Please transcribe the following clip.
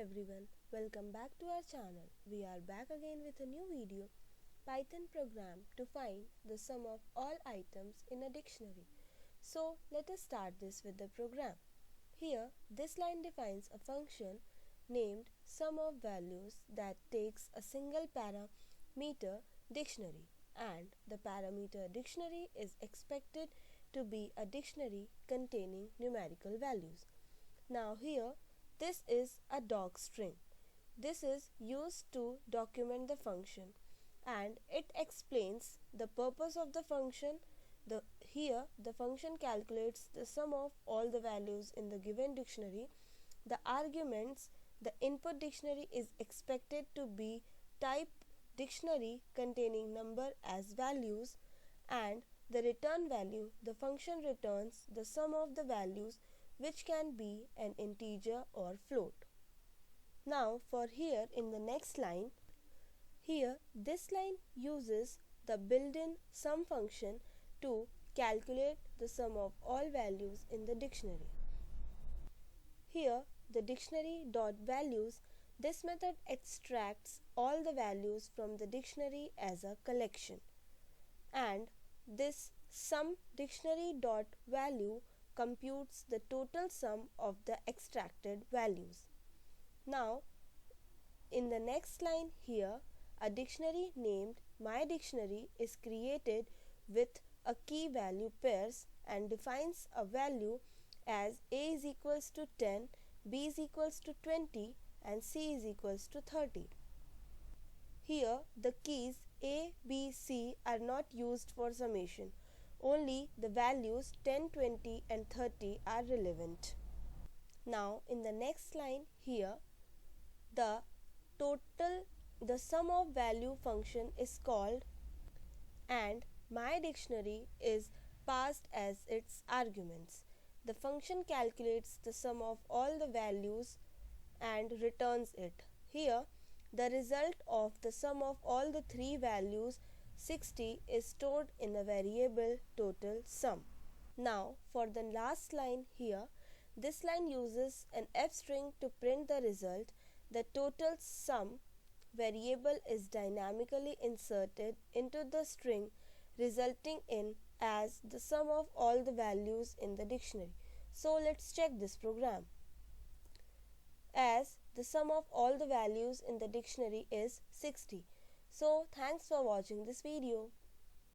everyone, welcome back to our channel. We are back again with a new video, Python program to find the sum of all items in a dictionary. So let us start this with the program. Here, this line defines a function named sum of values that takes a single parameter dictionary, and the parameter dictionary is expected to be a dictionary containing numerical values. Now here, this is a doc string. This is used to document the function and it explains the purpose of the function. Here, the function calculates the sum of all the values in the given dictionary. The arguments, the input dictionary is expected to be type dictionary containing number as values, and the return value, the function returns the sum of the values, which can be an integer or float. Now for here in the next line, here this line uses the built-in sum function to calculate the sum of all values in the dictionary. Here the dictionary.values, this method extracts all the values from the dictionary as a collection, and this sum dictionary.value computes the total sum of the extracted values. Now in the next line here, a dictionary named my dictionary is created with a key value pairs and defines a value as a is equals to 10, b is equals to 20 and c is equals to 30. Here the keys a, b, c are not used for summation. Only the values 10, 20 and 30 are relevant. Now in the next line here, the sum of value function is called and my dictionary is passed as its arguments. The function calculates the sum of all the values and returns it. Here the result of the sum of all the three values 60 is stored in the variable total sum. Now for the last line here, this line uses an f string to print the result. The total sum variable is dynamically inserted into the string, resulting in as the sum of all the values in the dictionary. So let's check this program. As the sum of all the values in the dictionary is 60. So thanks for watching this video.